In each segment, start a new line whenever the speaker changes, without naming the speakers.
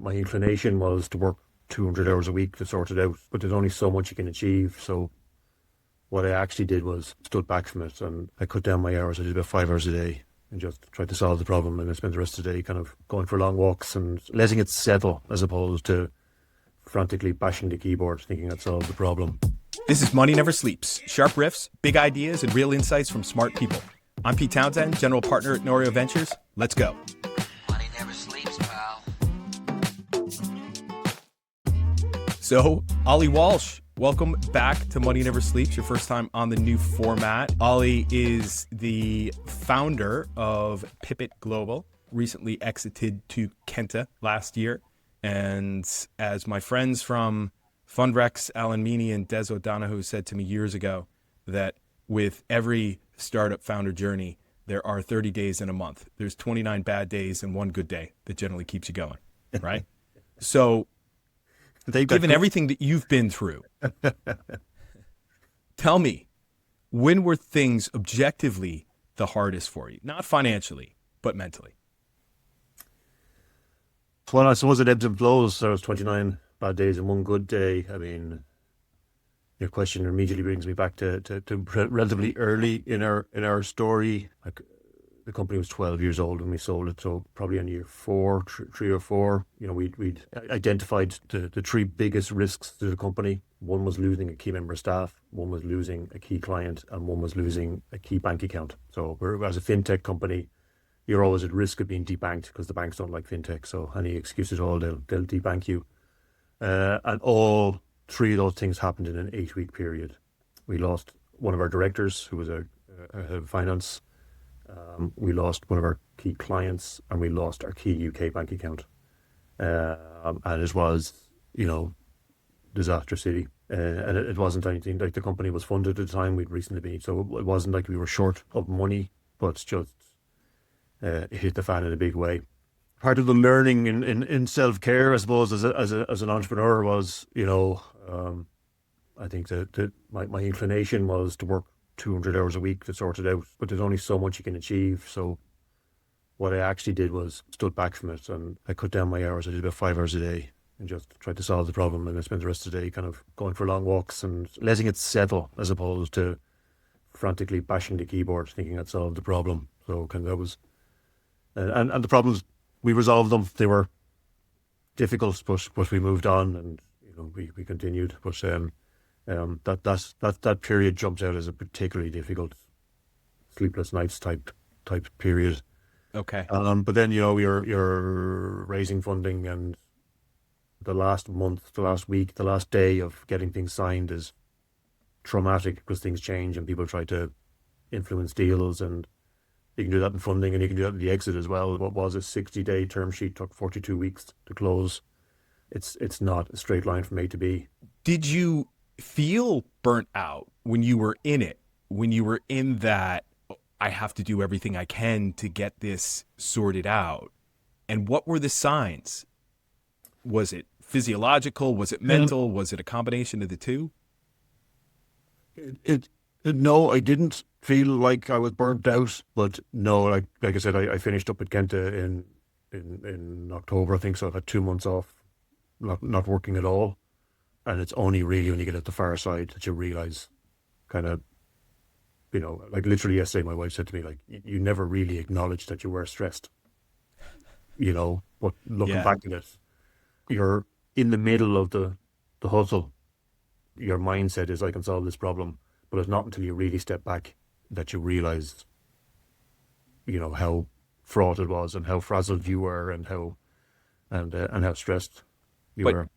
My inclination was to work 200 hours a week to sort it out, but there's only so much you can achieve. So what I actually did was stood back from it and I cut down my hours. I did about 5 hours a day and just tried to solve the problem. And I spent the rest of the day kind of going for long walks and letting it settle as opposed to frantically bashing the keyboard thinking I'd solved the problem.
This is Money Never Sleeps. Sharp riffs, big ideas, and real insights from smart people. I'm Pete Townsend, general partner at Norio Ventures. Let's go.
Money never sleeps, pal.
So, Ollie Walsh, welcome back to Money Never Sleeps, your first time on the new format. Ollie is the founder of Pipit Global, recently exited to Qenta last year. And as my friends from Fundrex, Alan Meany and Des O'Donoghue said to me years ago, that with every startup founder journey, there are 30 days in a month. There's 29 bad days and one good day that generally keeps you going, right? So given everything that you've been through, tell me, when were things objectively the hardest for you? Not financially, but mentally.
Well, I suppose it ebbs and flows. There was 29 bad days and one good day. I mean, your question immediately brings me back to relatively early in our story. Like, the company was 12 years old when we sold it, so probably in year three or four, we'd identified the three biggest risks to the company. One was losing a key member of staff, one was losing a key client, and one was losing a key bank account. So as a fintech company, you're always at risk of being debanked because the banks don't like fintech. So any excuse at all, they'll debank you. And all three of those things happened in an 8-week period. We lost one of our directors, who was a head of finance. We lost one of our key clients, and we lost our key UK bank account. And it was, disaster city. And it wasn't anything like the company was funded at the time. We'd recently been, so it wasn't like we were short of money, but just it hit the fan in a big way. Part of the learning in self-care, I suppose, as an entrepreneur was, I think that my inclination was to work 200 hours a week to sort it out, but there's only so much you can achieve. So what I actually did was stood back from it and I cut down my hours. I did about 5 hours a day and just tried to solve the problem. And I spent the rest of the day kind of going for long walks and letting it settle as opposed to frantically bashing the keyboard thinking I'd solved the problem. So kind of that was, and the problems, we resolved them. They were difficult, but we moved on and we continued. But that period jumps out as a particularly difficult, sleepless nights type period.
Okay.
But then you're raising funding, and the last month, the last week, the last day of getting things signed is traumatic because things change and people try to influence deals, and you can do that in funding and you can do that in the exit as well. What was a 60-day term sheet took 42 weeks to close. It's not a straight line from A to B.
Did you feel burnt out when you were in it? When you were in that, I have to do everything I can to get this sorted out? And what were the signs? Was it physiological? Was it mental? Was it a combination of the two?
No, I didn't feel like I was burnt out, but no, like I said, I finished up at Qenta in October, I think. So I've had 2 months off, not working at all. And it's only really when you get at the far side that you realize kind of, like literally yesterday, my wife said to me, like, you never really acknowledged that you were stressed, but looking back at it, you're in the middle of the hustle. Your mindset is, I can solve this problem, but it's not until you really step back that you realize, how fraught it was and how frazzled you were and how stressed you were.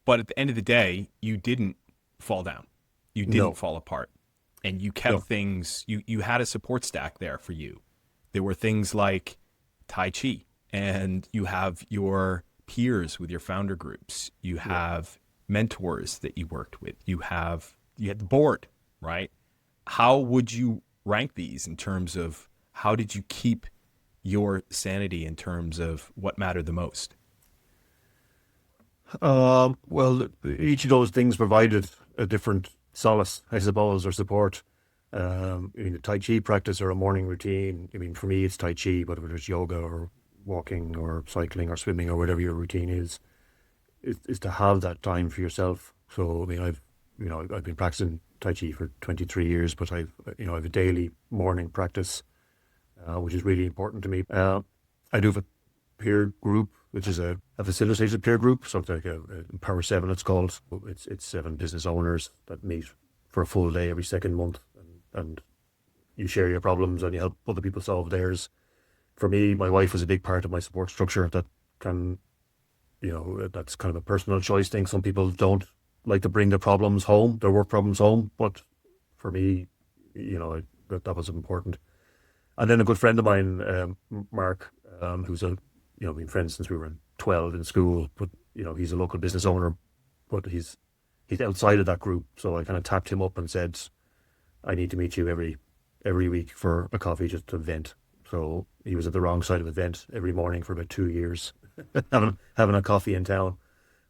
But at the end of the day, you didn't fall down. You didn't fall apart. And you kept things, you had a support stack there for you. There were things like Tai Chi, and you have your peers with your founder groups. You have mentors that you worked with. You had the board, right? How would you rank these in terms of how did you keep your sanity in terms of what mattered the most?
Well, each of those things provided a different solace, I suppose, or support. The Tai Chi practice or a morning routine. I mean, for me, it's Tai Chi, but if it's yoga or walking or cycling or swimming or whatever your routine is to have that time for yourself. So I mean, I've been practicing Tai Chi for 23 years, but I have a daily morning practice, which is really important to me. I do have a peer group, which is a facilitated peer group, something like a Power 7 it's called. It's 7 business owners that meet for a full day every second month, and you share your problems and you help other people solve theirs. For me, my wife was a big part of my support structure. That can, that's kind of a personal choice thing. Some people don't like to bring their problems home, their work problems home, but for me, that was important. And then a good friend of mine, Mark, who's been friends since we were 12 in school, but he's a local business owner, but he's outside of that group. So I kind of tapped him up and said, I need to meet you every week for a coffee just to vent. So he was at the wrong side of a vent every morning for about 2 years, having a coffee in town.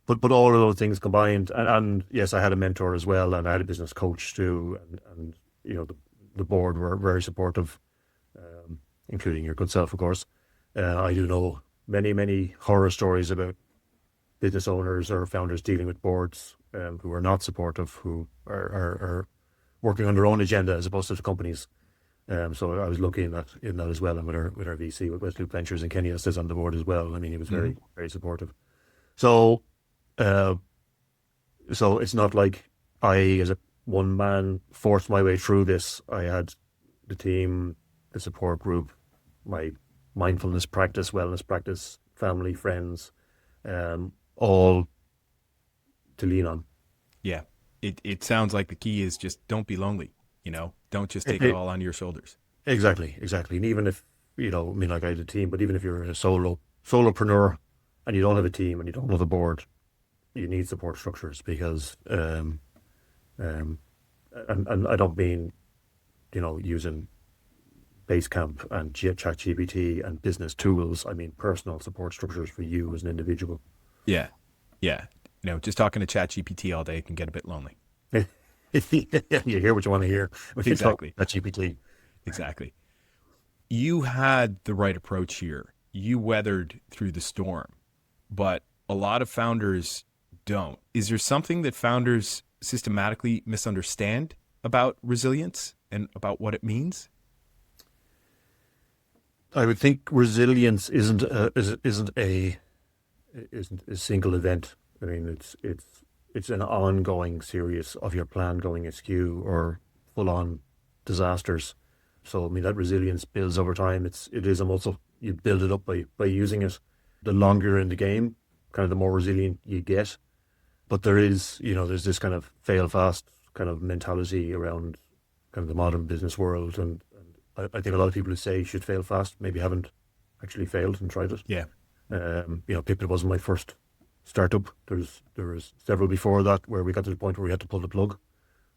But all of those things combined, and yes, I had a mentor as well, and I had a business coach too, and the board were very supportive, including your good self, of course. I do know many horror stories about business owners or founders dealing with boards who are not supportive, who are working on their own agenda as opposed to the companies. So I was lucky in that as well, and with our VC, with Westloop Ventures in Kenya, sits on the board as well. I mean, he was very very supportive. So it's not like I, as a one man, forced my way through this. I had the team, the support group, my mindfulness practice, wellness practice, family, friends, all to lean on.
Yeah. It sounds like the key is just don't be lonely, don't just take it all on your shoulders.
Exactly. And even if, like I had a team, but even if you're a solopreneur and you don't have a team and you don't have a board, you need support structures because, and I don't mean, using Basecamp and ChatGPT and business tools. I mean personal support structures for you as an individual.
Yeah. Just talking to ChatGPT all day can get a bit lonely.
You hear what you want to hear.
Exactly.
ChatGPT.
Exactly. You had the right approach here. You weathered through the storm, but a lot of founders don't. Is there something that founders systematically misunderstand about resilience and about what it means?
I would think resilience isn't a single event. I mean, it's an ongoing series of your plan going askew or full on disasters. So I mean that resilience builds over time. It is a muscle. You build it up by using it. The longer you're in the game, kind of the more resilient you get. But there's this kind of fail fast kind of mentality around kind of the modern business world, and I think a lot of people who say you should fail fast maybe haven't actually failed and tried it.
Yeah.
Pipit wasn't my first startup. There was several before that where we got to the point where we had to pull the plug.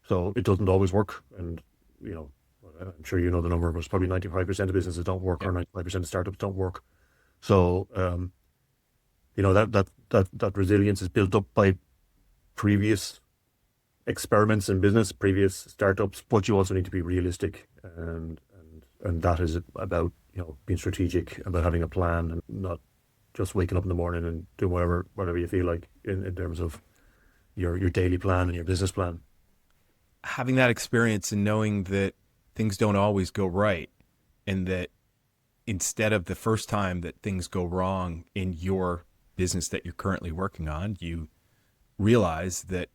So it doesn't always work, and I'm sure you know the number, but it's probably 95% of businesses don't work, or 95% of startups don't work. So that resilience is built up by previous experiments in business, previous startups, but you also need to be realistic, and that is about being strategic, about having a plan, and not just waking up in the morning and doing whatever you feel like in terms of your daily plan and your business plan.
Having that experience and knowing that things don't always go right, and that instead of the first time that things go wrong in your business that you're currently working on, you realize that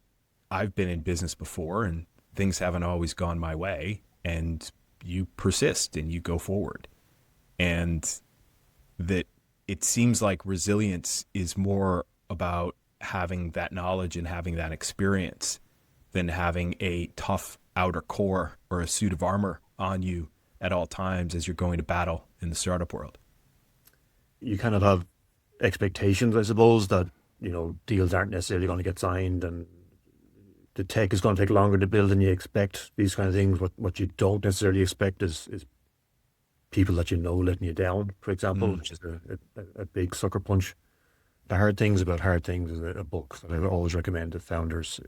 I've been in business before and things haven't always gone my way, and you persist and you go forward. And that it seems like resilience is more about having that knowledge and having that experience than having a tough outer core or a suit of armor on you at all times as you're going to battle in the startup world.
You kind of have expectations, I suppose, that deals aren't necessarily going to get signed, and the tech is going to take longer to build than you expect. These kind of things. What you don't necessarily expect is people that letting you down, for example, which is a big sucker punch. The Hard Things About Hard Things is a book that I would always recommend to founders.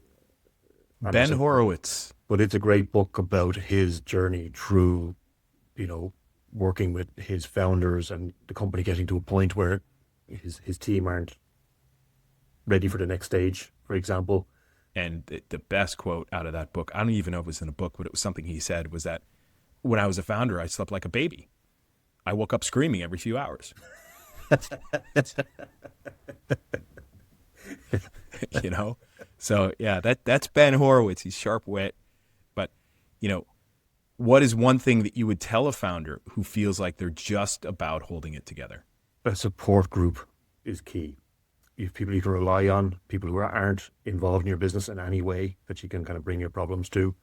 Ben Horowitz.
But it's a great book about his journey through, working with his founders and the company getting to a point where his team aren't ready for the next stage, for example.
And the best quote out of that book, I don't even know if it was in a book, but it was something he said, was that when I was a founder, I slept like a baby. I woke up screaming every few hours. You know? So yeah, that's Ben Horowitz. He's sharp wit. But, you know, what is one thing that you would tell a founder who feels like they're just about holding it together?
A support group is key. You have people you can rely on, people who aren't involved in your business in any way that you can kind of bring your problems to.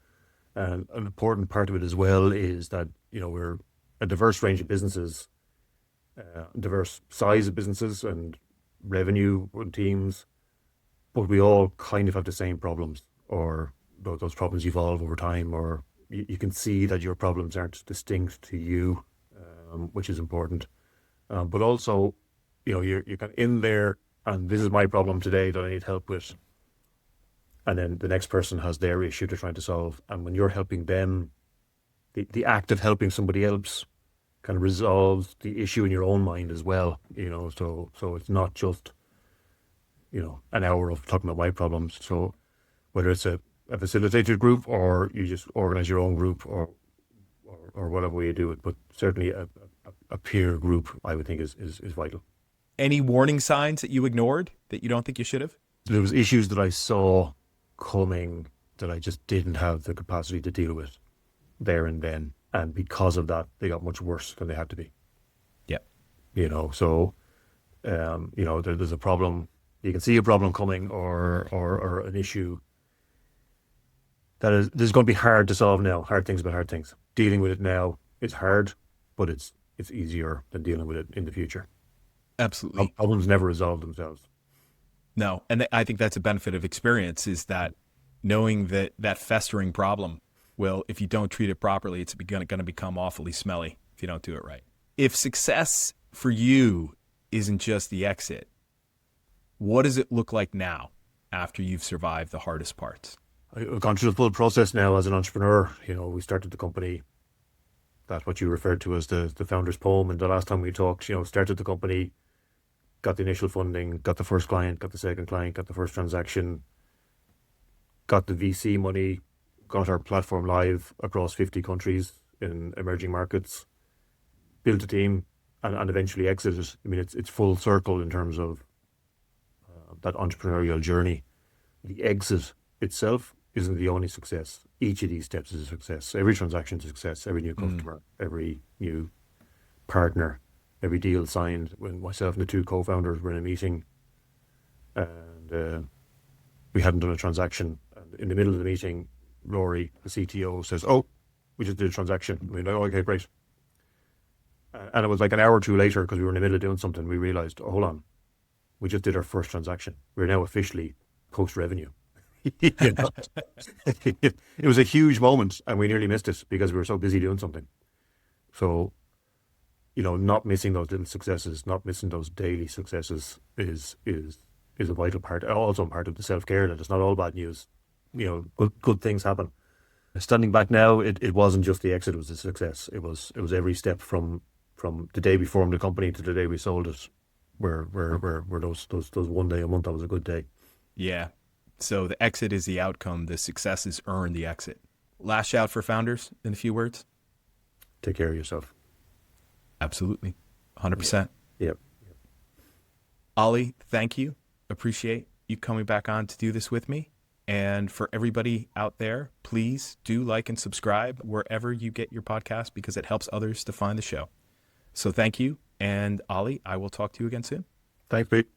And an important part of it as well is that, you know, we're a diverse range of businesses, diverse size of businesses and revenue and teams, but we all kind of have the same problems, or those problems evolve over time, or you can see that your problems aren't distinct to you, which is important. But also, you know, you're kind of in there, and this is my problem today that I need help with. And then the next person has their issue they're trying to solve. And when you're helping them, the act of helping somebody else kind of resolves the issue in your own mind as well, you know, so it's not just, you know, an hour of talking about my problems. So whether it's a facilitated group or you just organize your own group or whatever way you do it, but certainly a peer group, I would think is vital.
Any warning signs that you ignored that you don't think you should have?
There was issues that I saw coming that I just didn't have the capacity to deal with there and then. And because of that, they got much worse than they had to be.
Yeah.
You know, so, you know, there's a problem. You can see a problem coming or an issue that is going to be hard to solve now. Hard things about hard things. Dealing with it now is hard, but it's easier than dealing with it in the future.
Absolutely.
Problems never resolve themselves.
No. And I think that's a benefit of experience, is that knowing that festering problem will, if you don't treat it properly, it's going to become awfully smelly if you don't do it right. If success for you isn't just the exit, what does it look like now after you've survived the hardest parts?
I've gone through the full process now as an entrepreneur. You know, we started the company, that's what you referred to as the founder's poem. And the last time we talked, you know, started the company, got the initial funding, got the first client, got the second client, got the first transaction, got the VC money, got our platform live across 50 countries in emerging markets, built a team, and eventually exited. I mean, it's full circle in terms of that entrepreneurial journey. The exit itself isn't the only success. Each of these steps is a success. Every transaction is a success. Every new customer, every new partner, every deal signed. When myself and the two co-founders were in a meeting, and we hadn't done a transaction, and in the middle of the meeting, Rory, the CTO, says, "Oh, we just did a transaction." We were like, "Oh, okay, great." And it was like an hour or two later, because we were in the middle of doing something, we realized, oh, hold on, we just did our first transaction. We're now officially post-revenue. You know? It was a huge moment, and we nearly missed it because we were so busy doing something. So, you know, not missing those little successes, not missing those daily successes is a vital part. Also part of the self-care, that it's not all bad news. You know, good things happen. Standing back now, it wasn't just the exit; it was a success. It was every step from the day we formed the company to the day we sold it. Where those 1 day a month, that was a good day.
Yeah. So the exit is the outcome. The successes earn the exit. Last shout for founders in a few words.
Take care of yourself.
Absolutely. 100%.
Yep.
Ollie, thank you. Appreciate you coming back on to do this with me. And for everybody out there, please do like and subscribe wherever you get your podcast, because it helps others to find the show. So thank you. And Ollie, I will talk to you again soon.
Thanks, Pete.